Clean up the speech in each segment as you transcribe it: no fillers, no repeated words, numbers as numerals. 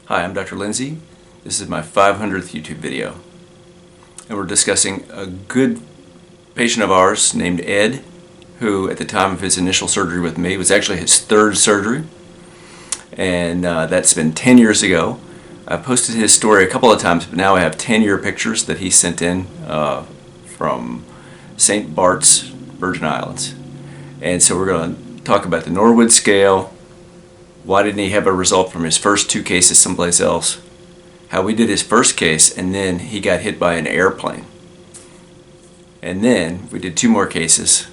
Hi, I'm Dr. Lindsey. This is my 500th YouTube video. And we're discussing a good patient of ours named Ed, who at the time of his initial surgery with me was actually his third surgery. And that's been 10 years ago. I've posted his story a couple of times, but now I have 10-year pictures that he sent in from St. Bart's, Virgin Islands. And so we're going to talk about the Norwood scale. Why didn't he have a result from his first two cases someplace else? How we did his first case, and then he got hit by an airplane. And then we did two more cases.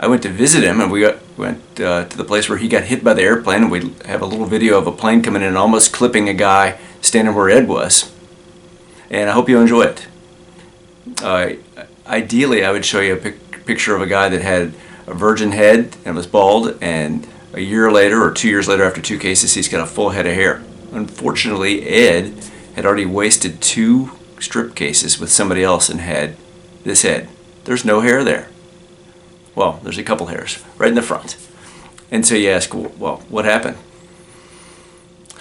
I went to visit him, and we went to the place where he got hit by the airplane, and we have a little video of a plane coming in and almost clipping a guy standing where Ed was. And I hope you enjoy it. Ideally, I would show you a picture of a guy that had a virgin head and was bald, and a year later or 2 years later, after two cases, he's got a full head of hair. Unfortunately, Ed had already wasted two strip cases with somebody else and had this head. There's no hair there. Well, there's a couple hairs right in the front. And so you ask, well, what happened?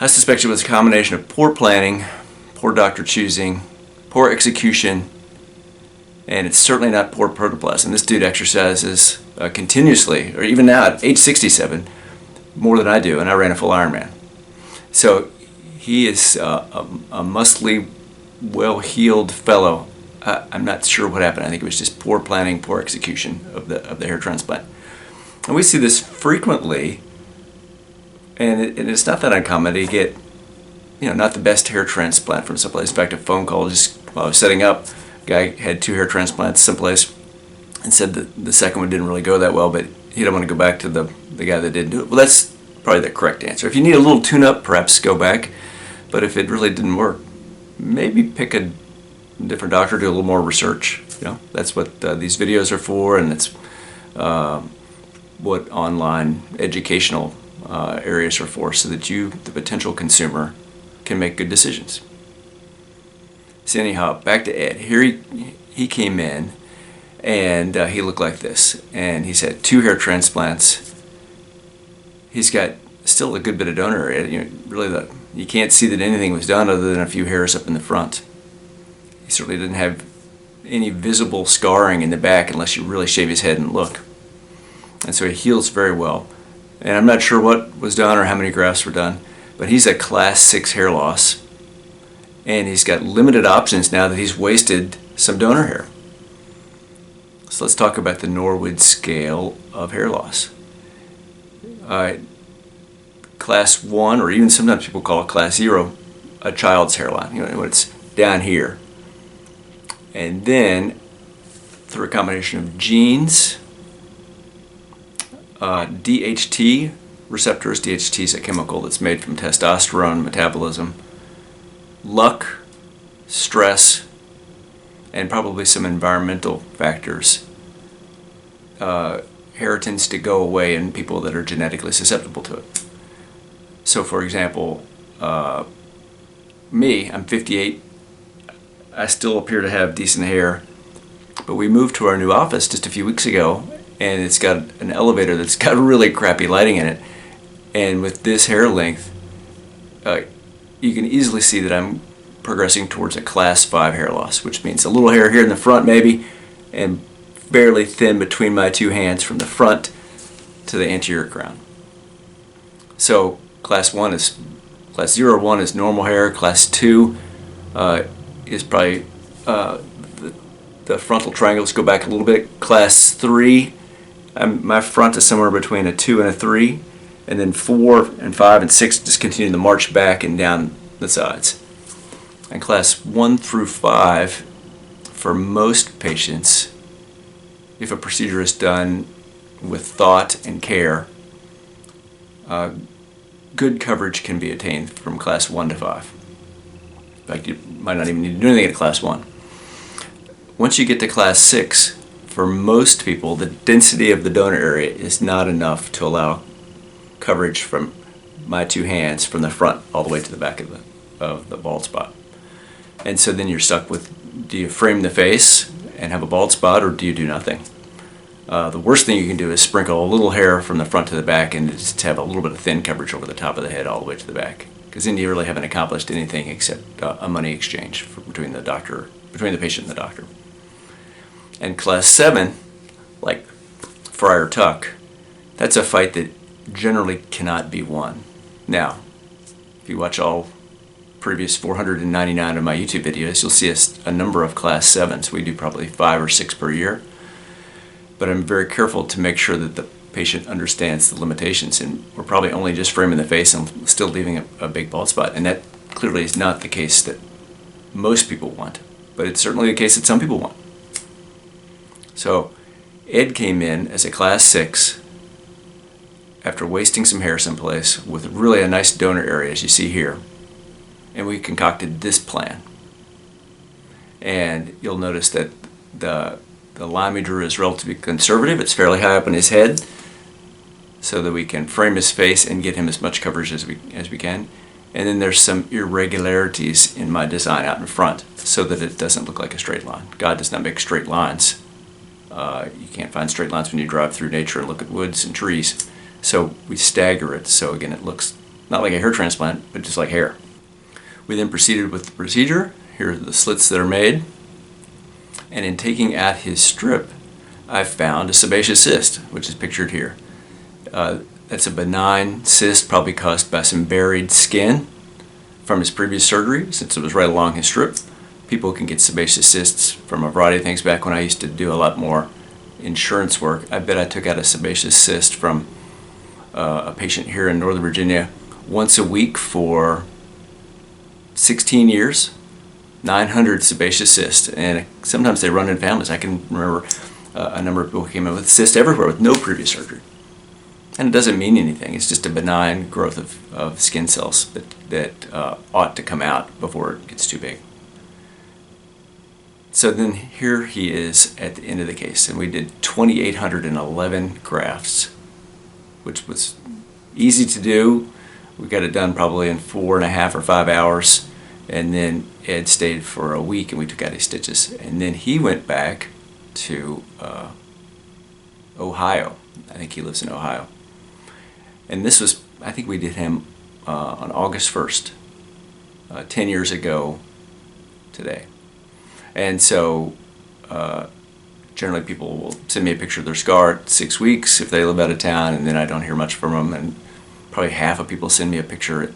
I suspect it was a combination of poor planning, poor doctor choosing, poor execution, and it's certainly not poor protoplasm. This dude exercises continuously, or even now at age 67, more than I do, and I ran a full Ironman. So he is a muscly, well-heeled fellow. I'm not sure what happened. I think it was just poor planning, poor execution of the hair transplant. And we see this frequently, and it's not that uncommon to get, not the best hair transplant from someplace. In fact, a phone call just while I was setting up, a guy had two hair transplants someplace and said that the second one didn't really go that well, but he didn't want to go back to the guy that didn't do it. Well, that's probably the correct answer. If you need a little tune-up, perhaps go back. But if it really didn't work, maybe pick a different doctor, do a little more research. That's what these videos are for, and it's what online educational areas are for, so that you, the potential consumer, can make good decisions. So anyhow, back to Ed. Here he came in, and he looked like this, and he's had two hair transplants. He's got still a good bit of donor area. You can't see that anything was done other than a few hairs up in the front. He certainly didn't have any visible scarring in the back unless you really shave his head and look. And so he heals very well. And I'm not sure what was done or how many grafts were done, but he's a class 6 hair loss. And he's got limited options now that he's wasted some donor hair. So let's talk about the Norwood scale of hair loss. Class 1, or even sometimes people call it class 0, a child's hairline, when it's down here. And then, through a combination of genes, DHT receptors, DHT is a chemical that's made from testosterone metabolism, luck, stress, and probably some environmental factors, hair tends to go away in people that are genetically susceptible to it. So for example, me, I'm 58, I still appear to have decent hair, but we moved to our new office just a few weeks ago, and it's got an elevator that's got really crappy lighting in it, and with this hair length, you can easily see that I'm progressing towards a class 5 hair loss, which means a little hair here in the front maybe, and fairly thin between my two hands from the front to the anterior crown. So class 0 or 1 is normal hair. Class 2 is probably the frontal triangles go back a little bit. Class 3, my front is somewhere between a 2 and a 3, and then 4 and 5 and 6 just continue to march back and down the sides. And class 1 through 5, for most patients, if a procedure is done with thought and care, good coverage can be attained from class 1 to 5. In fact, you might not even need to do anything at class 1. Once you get to class 6, for most people, the density of the donor area is not enough to allow coverage from my two hands from the front all the way to the back of the bald spot. And so then you're stuck with, do you frame the face and have a bald spot, or do you do nothing? The worst thing you can do is sprinkle a little hair from the front to the back and just have a little bit of thin coverage over the top of the head all the way to the back. because then you really haven't accomplished anything except a money exchange between the patient and the doctor. And class 7, like Friar Tuck, that's a fight that generally cannot be won. Now, if you watch all previous 499 of my YouTube videos, you'll see a number of class 7s. We do probably 5 or 6 per year. But I'm very careful to make sure that the patient understands the limitations, and we're probably only just framing the face and still leaving a big bald spot. And that clearly is not the case that most people want, but it's certainly the case that some people want. So Ed came in as a class 6 after wasting some hair someplace with really a nice donor area, as you see here, and we concocted this plan. And you'll notice that the line we drew is relatively conservative. It's fairly high up in his head, so that we can frame his face and get him as much coverage as we can. And then there's some irregularities in my design out in front, so that it doesn't look like a straight line. God does not make straight lines. You can't find straight lines when you drive through nature and look at woods and trees. So we stagger it, so again it looks not like a hair transplant, but just like hair. We then proceeded with the procedure. Here are the slits that are made. And in taking out his strip, I found a sebaceous cyst, which is pictured here. That's a benign cyst, probably caused by some buried skin from his previous surgery, since it was right along his strip. People can get sebaceous cysts from a variety of things. Back when I used to do a lot more insurance work, I bet I took out a sebaceous cyst from a patient here in Northern Virginia once a week for 16 years. 900 sebaceous cysts, and sometimes they run in families. I can remember a number of people who came in with cysts everywhere with no previous surgery. And it doesn't mean anything. It's just a benign growth of skin cells that ought to come out before it gets too big. So then here he is at the end of the case, and we did 2,811 grafts, which was easy to do. We got it done probably in 4.5 or 5 hours. And then Ed stayed for a week, and we took out his stitches. And then he went back to Ohio. I think he lives in Ohio. And this was, I think we did him on August 1st, 10 years ago today. And so generally people will send me a picture of their scar at 6 weeks if they live out of town, and then I don't hear much from them. And probably half of people send me a picture at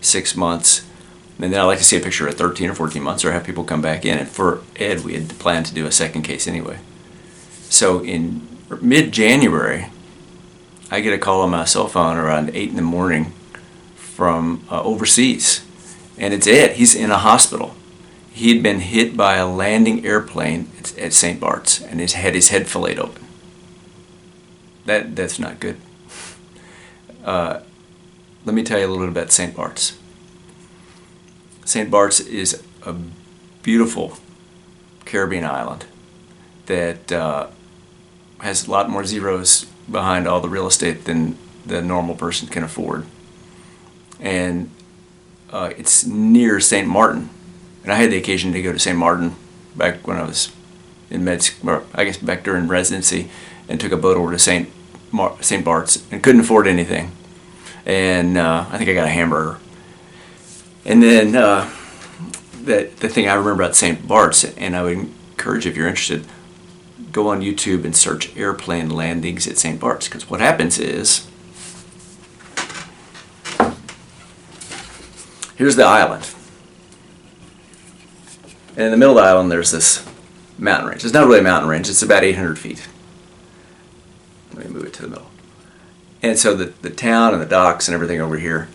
6 months. And then I like to see a picture at 13 or 14 months, or have people come back in. And for Ed, we had planned to do a second case anyway. So in mid-January, I get a call on my cell phone around 8 in the morning from overseas. And it's Ed. He's in a hospital. He'd been hit by a landing airplane at St. Bart's, and had his head filleted open. That's not good. Let me tell you a little bit about St. Bart's. St. Bart's is a beautiful Caribbean island that has a lot more zeros behind all the real estate than the normal person can afford. And it's near St. Martin. And I had the occasion to go to St. Martin back when I was in back during residency, and took a boat over to St. Bart's and couldn't afford anything. And I think I got a hamburger. And then the thing I remember about St. Bart's, and I would encourage, if you're interested, go on YouTube and search airplane landings at St. Bart's, because what happens is, here's the island. And in the middle of the island there's this mountain range. It's not really a mountain range, it's about 800 feet. Let me move it to the middle. And so the town and the docks and everything over here,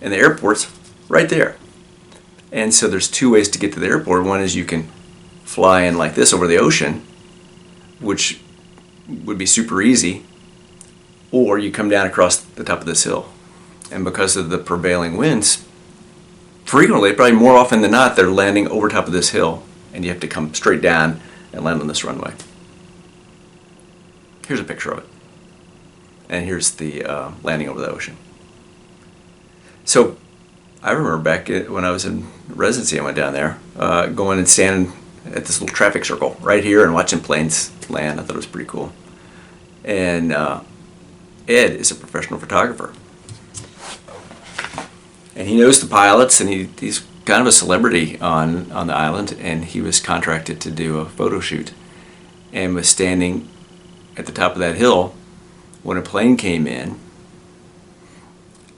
and the airport's right there. And so there's two ways to get to the airport. One is you can fly in like this over the ocean, which would be super easy, or you come down across the top of this hill. And because of the prevailing winds, frequently, probably more often than not, they're landing over top of this hill, and you have to come straight down and land on this runway. Here's a picture of it. And here's the landing over the ocean. So I remember back when I was in residency, I went down there, going and standing at this little traffic circle right here and watching planes land. I thought it was pretty cool. And Ed is a professional photographer. And he knows the pilots, and he's kind of a celebrity on the island, and he was contracted to do a photo shoot and was standing at the top of that hill when a plane came in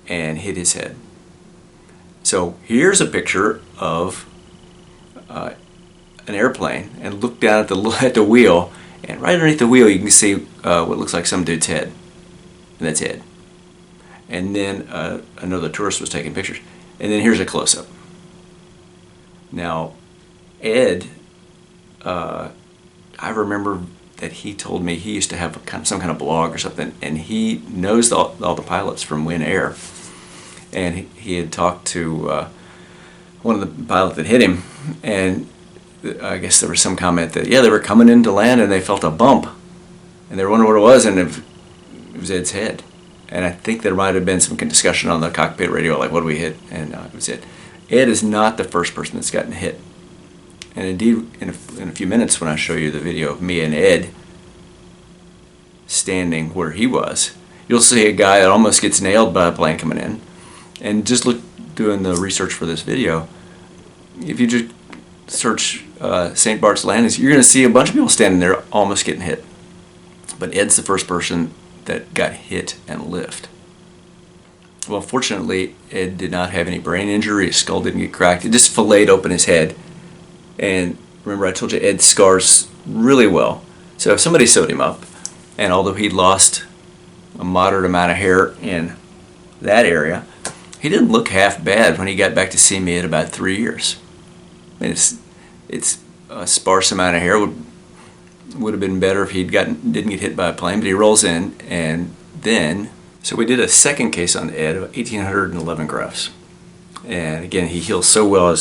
and hit his head. So here's a picture of an airplane, and look down at the wheel, and right underneath the wheel you can see what looks like some dude's head, and that's Ed. And then another tourist was taking pictures, and then here's a close-up. Now Ed, I remember that he told me he used to have some kind of blog or something, and he knows all the pilots from Win Air, and he had talked to one of the pilots that hit him, and I guess there was some comment that, yeah, they were coming in to land and they felt a bump, and they were wondering what it was, and it was Ed's head. And I think there might have been some discussion on the cockpit radio, like, what do we hit? And it was Ed. Ed is not the first person that's gotten hit. And indeed, in a few minutes, when I show you the video of me and Ed standing where he was, you'll see a guy that almost gets nailed by a plane coming in. And just look, doing the research for this video, if you just search St. Bart's Landings, you're going to see a bunch of people standing there almost getting hit. But Ed's the first person that got hit and lived. Well, fortunately, Ed did not have any brain injury. His skull didn't get cracked. It just filleted open his head. And remember, I told you Ed scars really well. So if somebody sewed him up, and although he'd lost a moderate amount of hair in that area, he didn't look half bad when he got back to see me at about 3 years. I mean, it's a sparse amount of hair. Would have been better if didn't get hit by a plane, but he rolls in, and then, so we did a second case on Ed of 1,811 grafts. And again, he heals so well,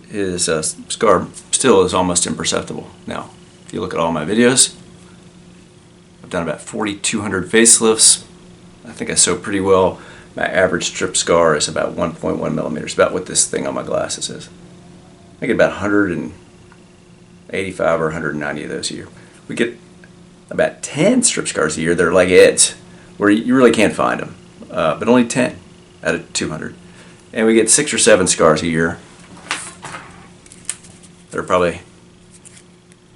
his scar still is almost imperceptible. Now, if you look at all my videos, I've done about 4,200 facelifts. I think I sew pretty well. My average strip scar is about 1.1 millimeters, about what this thing on my glasses is. I get about 185 or 190 of those a year. We get about 10 strip scars a year that are like Ed's, where you really can't find them, but only 10 out of 200. And we get 6 or 7 scars a year that are probably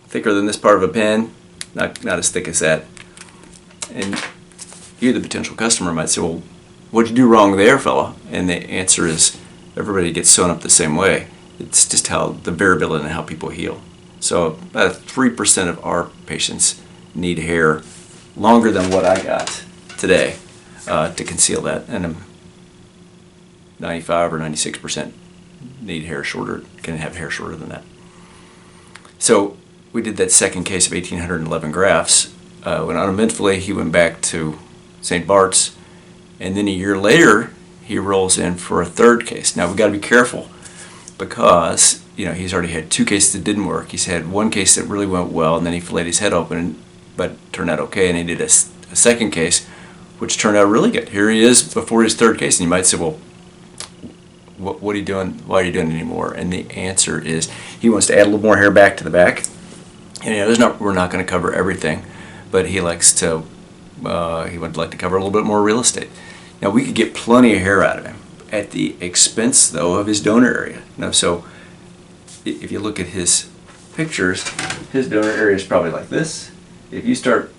thicker than this part of a pen, not as thick as that. And you, the potential customer, might say, well, what'd you do wrong there, fella? And the answer is, everybody gets sewn up the same way. It's just how the variability in how people heal. So about 3% of our patients need hair longer than what I got today to conceal that, and 95 or 96% need hair shorter, can have hair shorter than that. So we did that second case of 1,811 grafts. When uneventfully he went back to St. Bart's, and then a year later he rolls in for a third case. Now we've got to be careful, because he's already had 2 cases that didn't work. He's had 1 case that really went well, and then he filleted his head open, but turned out okay, and he did a second case, which turned out really good. Here he is before his third case, and you might say, well, what are you doing? Why are you doing it anymore? And the answer is, he wants to add a little more hair back to the back. And we're not going to cover everything, but he likes to, he would like to cover a little bit more real estate. Now, we could get plenty of hair out of him at the expense, though, of his donor area. So if you look at his pictures, his donor area is probably like this. If you start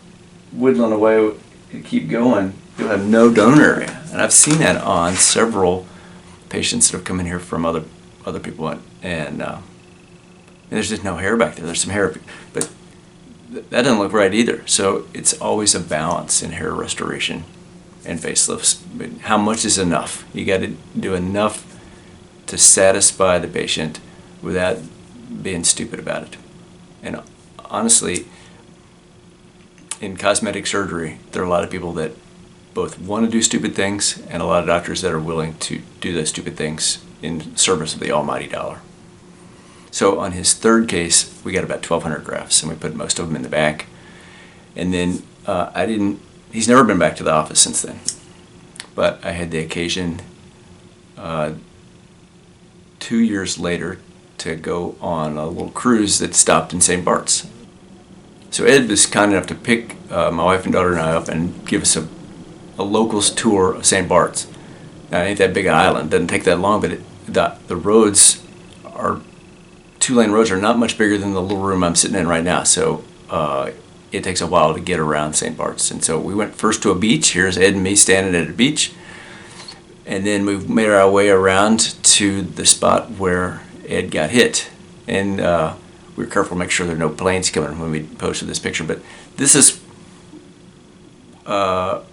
whittling away and keep going, you'll have no donor area. And I've seen that on several patients that have come in here from other people, and there's just no hair back there. There's some hair, but that doesn't look right either. So it's always a balance in hair restoration and facelifts. But how much is enough? You got to do enough to satisfy the patient without being stupid about it. And honestly, in cosmetic surgery, there are a lot of people that both want to do stupid things, and a lot of doctors that are willing to do those stupid things in service of the almighty dollar. So on his third case, we got about 1,200 grafts, and we put most of them in the back. And then he's never been back to the office since then. But I had the occasion 2 years later to go on a little cruise that stopped in St. Bart's. So Ed was kind enough to pick my wife and daughter and I up and give us a locals tour of St. Bart's. Now, it ain't that big an island. Doesn't take that long, but the roads are 2-lane roads are not much bigger than the little room I'm sitting in right now. So it takes a while to get around St. Bart's. And so we went first to a beach. Here's Ed and me standing at a beach. And then we made our way around to the spot where Ed got hit. And we were careful to make sure there are no planes coming when we posted this picture. But this is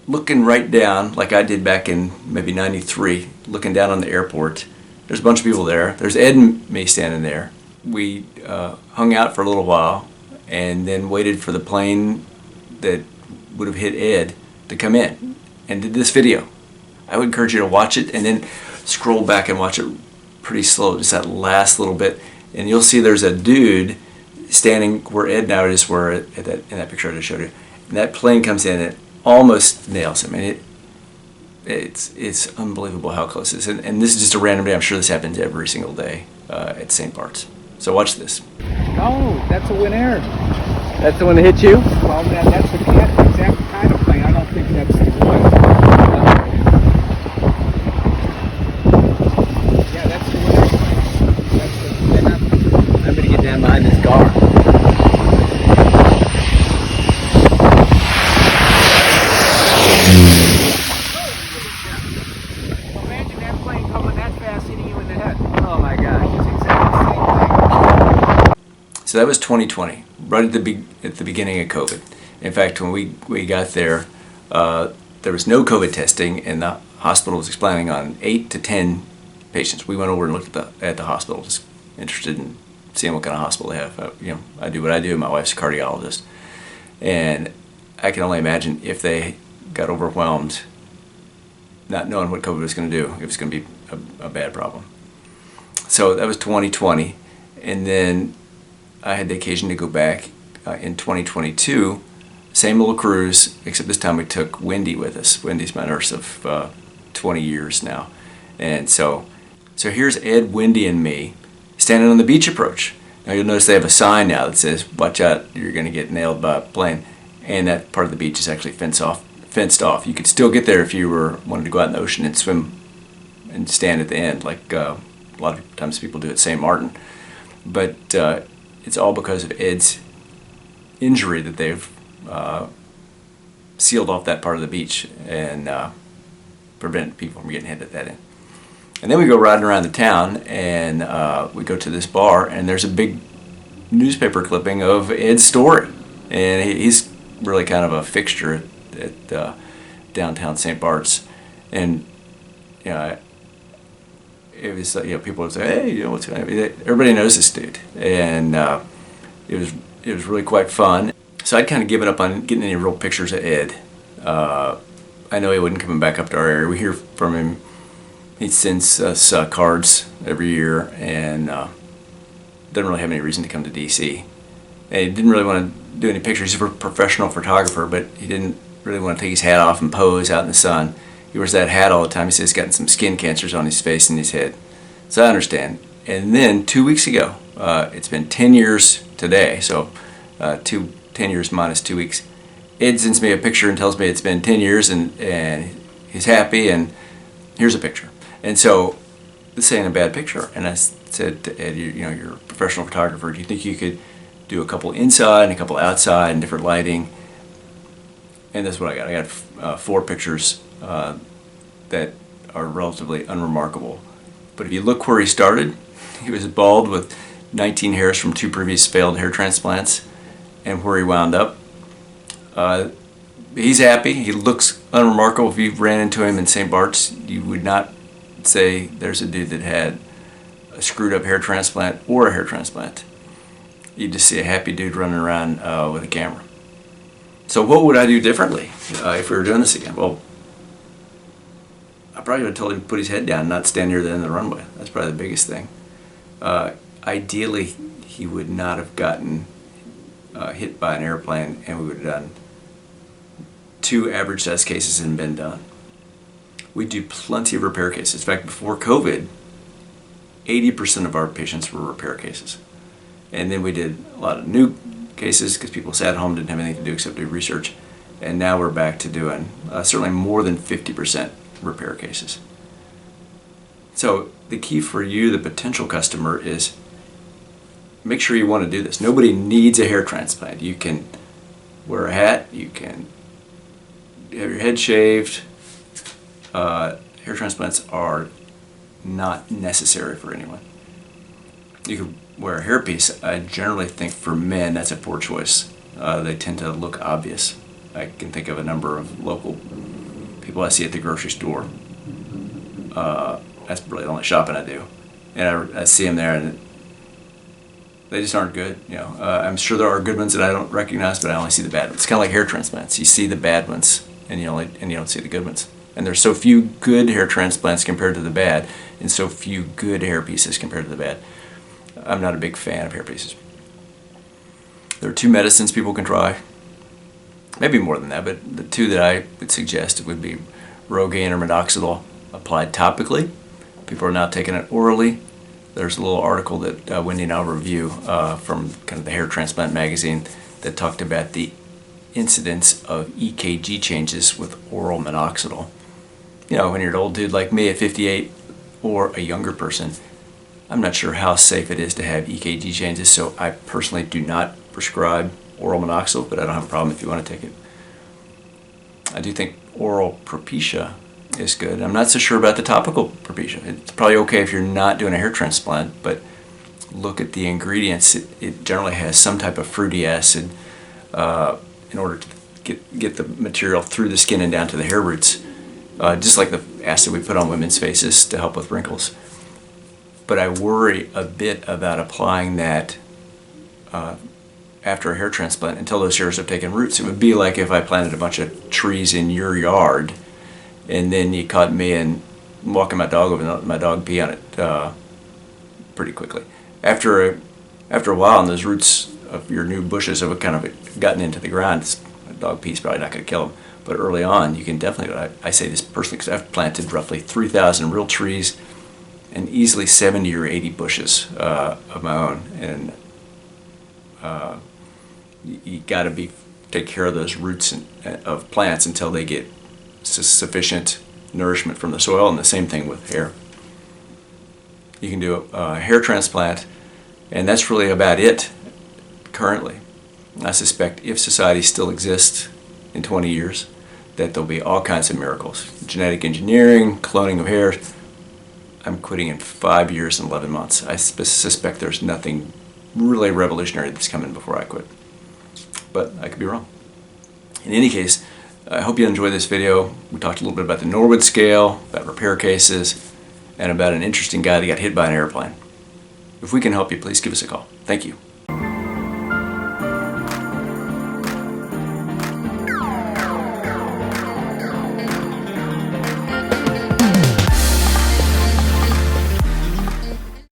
looking right down, like I did back in maybe '93, looking down on the airport. There's a bunch of people there. There's Ed and me standing there. We hung out for a little while and then waited for the plane that would have hit Ed to come in and did this video. I would encourage you to watch it and then scroll back and watch it pretty slow, just that last little bit. And you'll see there's a dude standing where Ed and I just were in that picture I just showed you. And that plane comes in and it almost nails him. And it's unbelievable how close it is. And this is just a random day. I'm sure this happens every single day at St. Bart's. So watch this. No, that's a Win Air. That's the one that hit you? Well, that's the exact kind of plane. I don't think that's the one. Yeah, that's the Win Air plane. I'm going to get down behind this car. Imagine that plane coming that fast hitting you in the head. Oh my gosh. It's exactly the same thing. So that was 2020, right at the beginning of COVID. In fact, when we got there, there was no COVID testing, and the hospital was planning on 8 to 10 patients. We went over and looked at the hospital, just interested in seeing what kind of hospital they have. I do what I do. My wife's a cardiologist, and I can only imagine if they got overwhelmed, not knowing what COVID was going to do, it was going to be a bad problem. So that was 2020, and then I had the occasion to go back in 2022, same little cruise, except this time we took Wendy with us. Wendy's my nurse of 20 years now. And so here's Ed, Wendy, and me standing on the beach approach. Now you'll notice they have a sign now that says, watch out, you're going to get nailed by a plane. And that part of the beach is actually fenced off. You could still get there if you wanted to go out in the ocean and swim and stand at the end, like a lot of times people do at St. Martin. But it's all because of Ed's injury that they've sealed off that part of the beach and prevent people from getting hit at that end. And then we go riding around the town, and we go to this bar, and there's a big newspaper clipping of Ed's story. And he's really kind of a fixture at downtown St. Bart's. And it was people would say, hey, what's going on? Everybody knows this dude, and it was really quite fun. So I'd kind of given up on getting any real pictures of Ed. I know he wasn't coming back up to our area. We hear from him. He sends us cards every year, and doesn't really have any reason to come to DC. And he didn't really want to do any pictures. He's a professional photographer, but he didn't really want to take his hat off and pose out in the sun. He wears that hat all the time. He says he's gotten some skin cancers on his face and his head. So I understand. And then 2 weeks ago, it's been 10 years today, so 10 years minus 2 weeks. Ed sends me a picture and tells me it's been 10 years and he's happy, and here's a picture. And so this ain't a bad picture. And I said to Ed, you're a professional photographer. Do you think you could do a couple inside and a couple outside and different lighting? And that's what I got. I got 4 pictures that are relatively unremarkable. But if you look where he started, he was bald with 19 hairs from 2 previous failed hair transplants, and where he wound up. He's happy. He looks unremarkable. If you ran into him in St. Bart's, you would not say there's a dude that had a screwed up hair transplant or a hair transplant. You just see a happy dude running around with a camera. So what would I do differently if we were doing this again? Well, I probably would have told him to put his head down and not stand near the end of the runway. That's probably the biggest thing. Ideally, he would not have gotten hit by an airplane, and we would have done 2 average size cases and been done. We do plenty of repair cases. In fact, before COVID, 80% of our patients were repair cases. And then we did a lot of new cases because people sat at home, didn't have anything to do except do research. And now we're back to doing certainly more than 50% repair cases. So the key for you, the potential customer, is make sure you want to do this. Nobody needs a hair transplant. You can wear a hat, you can have your head shaved. Hair transplants are not necessary for anyone. You could wear a hairpiece. I generally think for men that's a poor choice. They tend to look obvious. I can think of a number of local people I see at the grocery store. That's really the only shopping I do, and I see them there, and they just aren't good. I'm sure there are good ones that I don't recognize, but I only see the bad ones. It's kind of like hair transplants. You see the bad ones, and you don't see the good ones. And there's so few good hair transplants compared to the bad, and so few good hair pieces compared to the bad. I'm not a big fan of hair pieces. There are two medicines people can try. Maybe more than that, but the two that I would suggest would be Rogaine or minoxidil applied topically. People are now taking it orally. There's a little article that Wendy and I review from kind of the Hair Transplant magazine that talked about the incidence of EKG changes with oral minoxidil. When you're an old dude like me at 58 or a younger person, I'm not sure how safe it is to have EKG changes, so I personally do not prescribe oral minoxidil, but I don't have a problem if you want to take it. I do think oral Propecia is good. I'm not so sure about the topical Propecia. It's probably okay if you're not doing a hair transplant, but look at the ingredients. It generally has some type of fruity acid in order to get the material through the skin and down to the hair roots, just like the acid we put on women's faces to help with wrinkles. But I worry a bit about applying that after a hair transplant until those hairs have taken roots. It would be like if I planted a bunch of trees in your yard and then you caught me and walking my dog over and let my dog pee on it pretty quickly. After a while, and those roots of your new bushes have kind of gotten into the ground, a dog pee's probably not going to kill them. But early on, you can definitely, I say this personally because I've planted roughly 3,000 real trees and easily 70 or 80 bushes of my own. And you got to take care of those roots of plants until they get sufficient nourishment from the soil, and the same thing with hair. You can do a hair transplant, and that's really about it currently. I suspect if society still exists in 20 years, that there'll be all kinds of miracles. Genetic engineering, cloning of hair. I'm quitting in 5 years and 11 months. I suspect there's nothing really revolutionary that's coming before I quit. But I could be wrong. In any case, I hope you enjoyed this video. We talked a little bit about the Norwood scale, about repair cases, and about an interesting guy that got hit by an airplane. If we can help you, please give us a call. Thank you.